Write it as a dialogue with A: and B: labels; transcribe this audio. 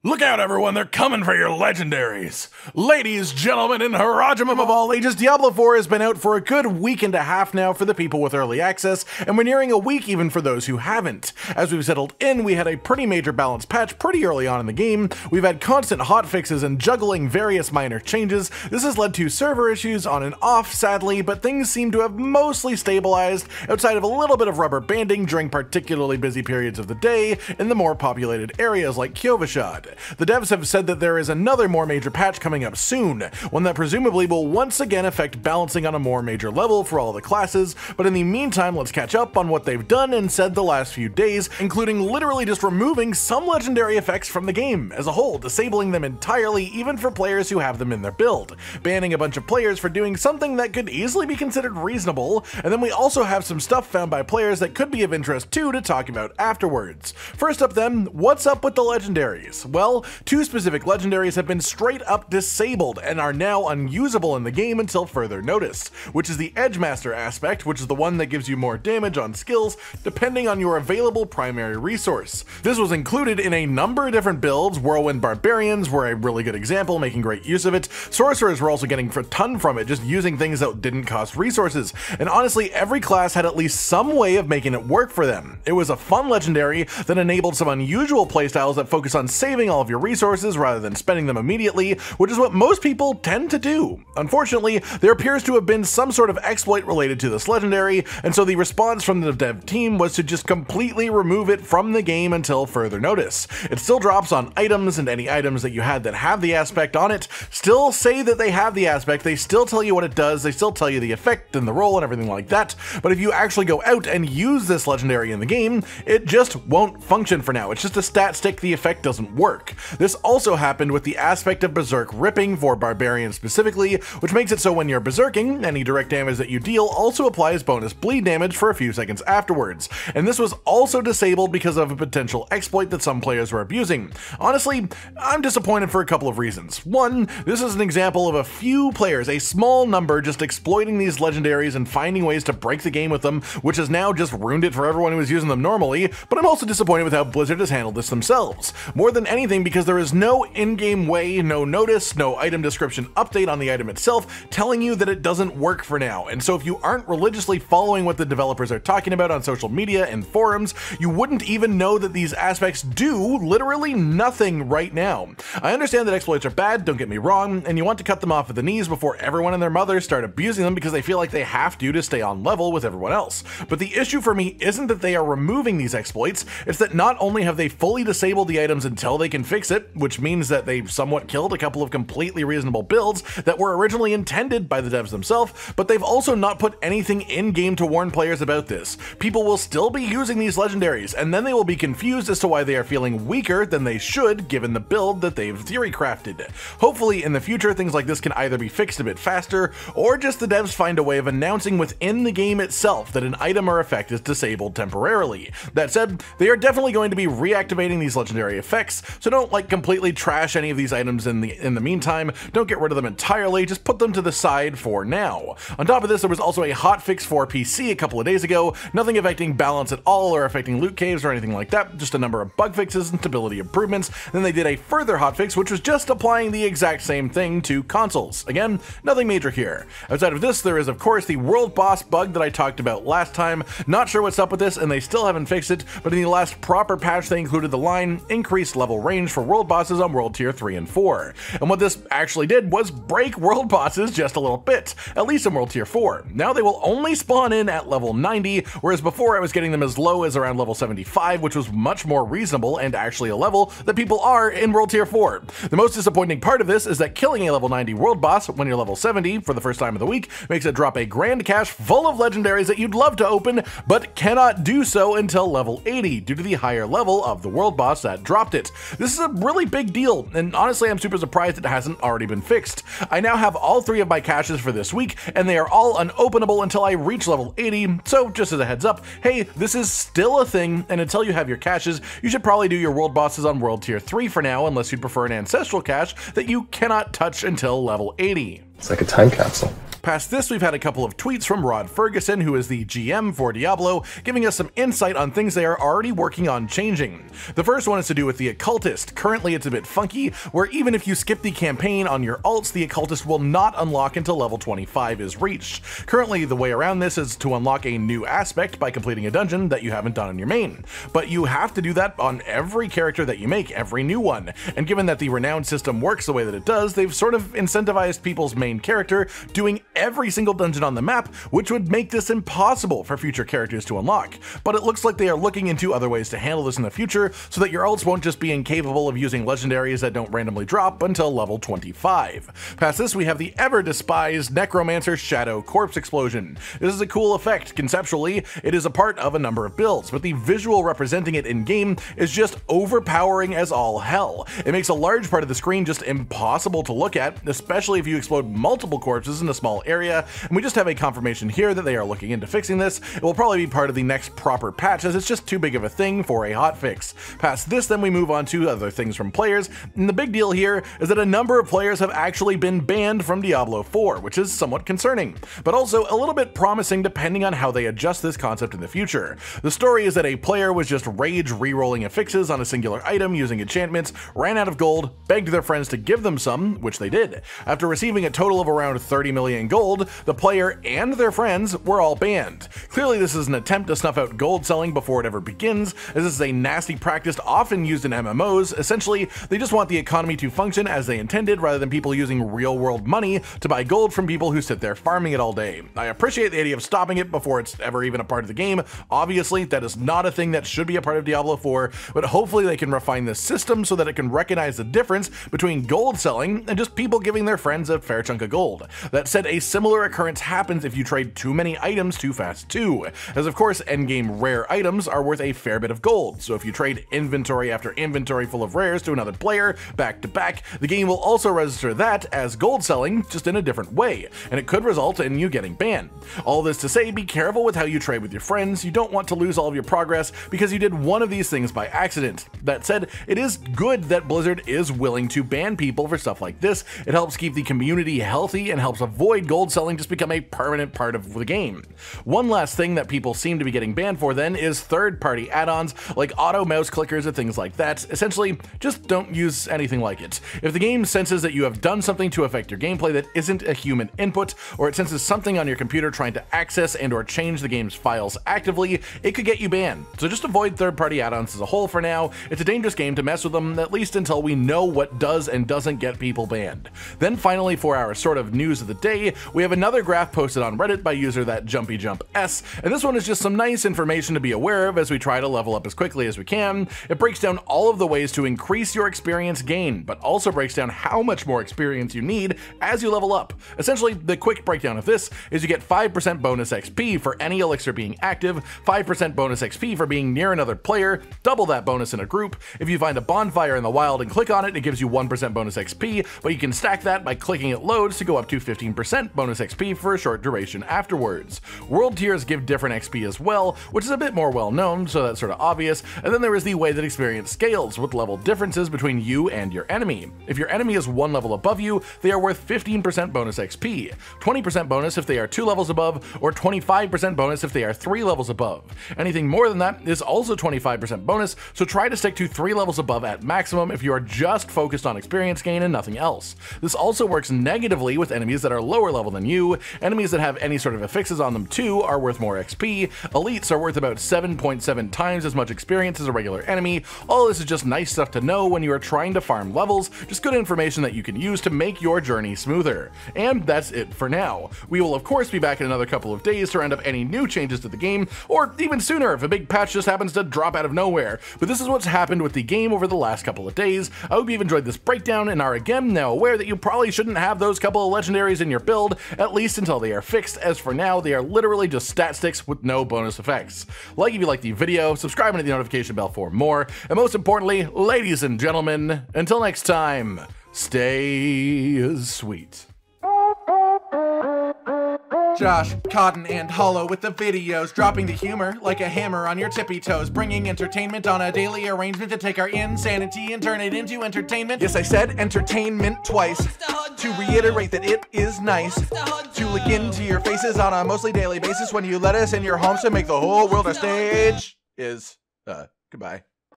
A: Look out, everyone, they're coming for your legendaries! Ladies, gentlemen, and Harajimum of all ages, Diablo 4 has been out for a good week and a half now for the people with early access, and we're nearing a week even for those who haven't. As we've settled in, we had a pretty major balance patch pretty early on in the game, we've had constant hotfixes and juggling various minor changes. This has led to server issues on and off, sadly, but things seem to have mostly stabilized, outside of a little bit of rubber banding during particularly busy periods of the day in the more populated areas like Kyovashad. The devs have said that there is another more major patch coming up soon, one that presumably will once again affect balancing on a more major level for all the classes, but in the meantime let's catch up on what they've done and said the last few days, including literally just removing some legendary effects from the game as a whole, disabling them entirely even for players who have them in their build, banning a bunch of players for doing something that could easily be considered reasonable, and then we also have some stuff found by players that could be of interest too to talk about afterwards. First up then, what's up with the legendaries? Well, two specific legendaries have been straight up disabled and are now unusable in the game until further notice, which is the Edgemaster aspect, which is the one that gives you more damage on skills depending on your available primary resource. This was included in a number of different builds. Whirlwind Barbarians were a really good example, making great use of it. Sorcerers were also getting a ton from it, just using things that didn't cost resources, and honestly every class had at least some way of making it work for them. It was a fun legendary that enabled some unusual playstyles that focus on saving all of your resources rather than spending them immediately, which is what most people tend to do. Unfortunately, there appears to have been some sort of exploit related to this legendary, and so the response from the dev team was to just completely remove it from the game until further notice. It still drops on items, and any items that you had that have the aspect on it still say that they have the aspect, they still tell you what it does, they still tell you the effect and the role and everything like that, but if you actually go out and use this legendary in the game, it just won't function for now. It's just a stat stick, the effect doesn't work. This also happened with the aspect of Berserk Ripping for Barbarian specifically, which makes it so when you're berserking, any direct damage that you deal also applies bonus bleed damage for a few seconds afterwards, and this was also disabled because of a potential exploit that some players were abusing. Honestly, I'm disappointed for a couple of reasons. One, this is an example of a few players, a small number, just exploiting these legendaries and finding ways to break the game with them, which has now just ruined it for everyone who is using them normally, but I'm also disappointed with how Blizzard has handled this themselves. More than anything because there is no in-game way, no notice, no item description update on the item itself telling you that it doesn't work for now, and so if you aren't religiously following what the developers are talking about on social media and forums, you wouldn't even know that these aspects do literally nothing right now. I understand that exploits are bad, don't get me wrong, and you want to cut them off at the knees before everyone and their mother start abusing them because they feel like they have to stay on level with everyone else. But the issue for me isn't that they are removing these exploits, it's that not only have they fully disabled the items until they can fix it, which means that they've somewhat killed a couple of completely reasonable builds that were originally intended by the devs themselves, but they've also not put anything in-game to warn players about this. People will still be using these legendaries, and then they will be confused as to why they are feeling weaker than they should given the build that they've theory crafted. Hopefully in the future things like this can either be fixed a bit faster, or just the devs find a way of announcing within the game itself that an item or effect is disabled temporarily. That said, they are definitely going to be reactivating these legendary effects, so don't completely trash any of these items in the meantime, don't get rid of them entirely, just put them to the side for now. On top of this, there was also a hotfix for PC a couple of days ago, nothing affecting balance at all or affecting loot caves or anything like that, just a number of bug fixes and stability improvements. Then they did a further hotfix which was just applying the exact same thing to consoles. Again, nothing major here. Outside of this, there is of course the world boss bug that I talked about last time. Not sure what's up with this and they still haven't fixed it, but in the last proper patch they included the line increased level range for world bosses on world tier 3 and 4. And what this actually did was break world bosses just a little bit, at least in world tier 4. Now they will only spawn in at level 90, whereas before I was getting them as low as around level 75, which was much more reasonable and actually a level that people are in world tier 4. The most disappointing part of this is that killing a level 90 world boss when you're level 70 for the first time of the week makes it drop a grand cache full of legendaries that you'd love to open, but cannot do so until level 80 due to the higher level of the world boss that dropped it. This is a really big deal, and honestly I'm super surprised it hasn't already been fixed. I now have all 3 of my caches for this week, and they are all unopenable until I reach level 80, so just as a heads up, hey, this is still a thing, and until you have your caches, you should probably do your world bosses on world tier 3 for now, unless you prefer an ancestral cache that you cannot touch until level 80.
B: It's like a time capsule.
A: Past this, we've had a couple of tweets from Rod Ferguson, who is the GM for Diablo, giving us some insight on things they are already working on changing. The first one is to do with the Occultist. Currently it's a bit funky, where even if you skip the campaign on your alts, the Occultist will not unlock until level 25 is reached. Currently, the way around this is to unlock a new aspect by completing a dungeon that you haven't done on your main. But you have to do that on every character that you make, every new one. And given that the renowned system works the way that it does, they've sort of incentivized people's main character doing every single dungeon on the map, which would make this impossible for future characters to unlock. But it looks like they are looking into other ways to handle this in the future, so that your alts won't just be incapable of using legendaries that don't randomly drop until level 25. Past this, we have the ever-despised Necromancer Shadow Corpse Explosion. This is a cool effect. Conceptually, it is a part of a number of builds, but the visual representing it in-game is just overpowering as all hell. It makes a large part of the screen just impossible to look at, especially if you explode multiple corpses in a small area, and we just have a confirmation here that they are looking into fixing this. It will probably be part of the next proper patch, as it's just too big of a thing for a hotfix. Past this, then we move on to other things from players, and the big deal here is that a number of players have actually been banned from Diablo 4, which is somewhat concerning, but also a little bit promising depending on how they adjust this concept in the future. The story is that a player was just rage re-rolling affixes on a singular item using enchantments, ran out of gold, begged their friends to give them some, which they did. After receiving a total of around 30 million gold, the player and their friends were all banned. Clearly this is an attempt to snuff out gold selling before it ever begins, as this is a nasty practice often used in MMOs. Essentially, they just want the economy to function as they intended rather than people using real-world money to buy gold from people who sit there farming it all day. I appreciate the idea of stopping it before it's ever even a part of the game. Obviously, that is not a thing that should be a part of Diablo 4, but hopefully they can refine this system so that it can recognize the difference between gold selling and just people giving their friends a fair chunk of gold. That said, a similar occurrence happens if you trade too many items too fast too, as of course endgame rare items are worth a fair bit of gold, so if you trade inventory after inventory full of rares to another player back to back, the game will also register that as gold selling, just in a different way, and it could result in you getting banned. All this to say, be careful with how you trade with your friends. You don't want to lose all of your progress because you did one of these things by accident. That said, it is good that Blizzard is willing to ban people for stuff like this. It helps keep the community healthy and helps avoid gold selling just become a permanent part of the game. One last thing that people seem to be getting banned for then is third-party add-ons like auto mouse clickers and things like that. Essentially, just don't use anything like it. If the game senses that you have done something to affect your gameplay that isn't a human input, or it senses something on your computer trying to access and or change the game's files actively, it could get you banned. So just avoid third-party add-ons as a whole for now. It's a dangerous game to mess with them, at least until we know what does and doesn't get people banned. Then finally, for our sort of news of the day, we have another graph posted on Reddit by user @JumpyJumpS, and this one is just some nice information to be aware of as we try to level up as quickly as we can. It breaks down all of the ways to increase your experience gain, but also breaks down how much more experience you need as you level up. Essentially, the quick breakdown of this is you get 5% bonus XP for any elixir being active, 5% bonus XP for being near another player, double that bonus in a group. If you find a bonfire in the wild and click on it, it gives you 1% bonus XP, but you can stack that by clicking it loads to go up to 15% bonus XP for a short duration afterwards. World tiers give different XP as well, which is a bit more well known, so that's sort of obvious. And then there is the way that experience scales, with level differences between you and your enemy. If your enemy is one level above you, they are worth 15% bonus XP, 20% bonus if they are 2 levels above, or 25% bonus if they are 3 levels above. Anything more than that is also 25% bonus, so try to stick to 3 levels above at maximum if you are just focused on experience gain and nothing else. This also works negatively with enemies that are lower level than you. Enemies that have any sort of affixes on them too are worth more XP. Elites are worth about 7.7 times as much experience as a regular enemy. All this is just nice stuff to know when you are trying to farm levels, just good information that you can use to make your journey smoother. And that's it for now. We will of course be back in another couple of days to round up any new changes to the game, or even sooner if a big patch just happens to drop out of nowhere. But this is what's happened with the game over the last couple of days. I hope you've enjoyed this breakdown and are again now aware that you probably shouldn't have those couple of legendaries in your build, at least until they are fixed, as for now they are literally just stat sticks with no bonus effects. Like if you liked the video, subscribe and hit the notification bell for more, and most importantly, ladies and gentlemen, until next time, stay sweet. Josh, Cotton, and Hollow with the videos, dropping the humor like a hammer on your tippy toes, bringing entertainment on a daily arrangement to take our insanity and turn it into entertainment. Yes, I said entertainment twice, to reiterate that it is nice to look into your faces on a mostly daily basis when you let us in your homes to make the whole world a stage. Goodbye.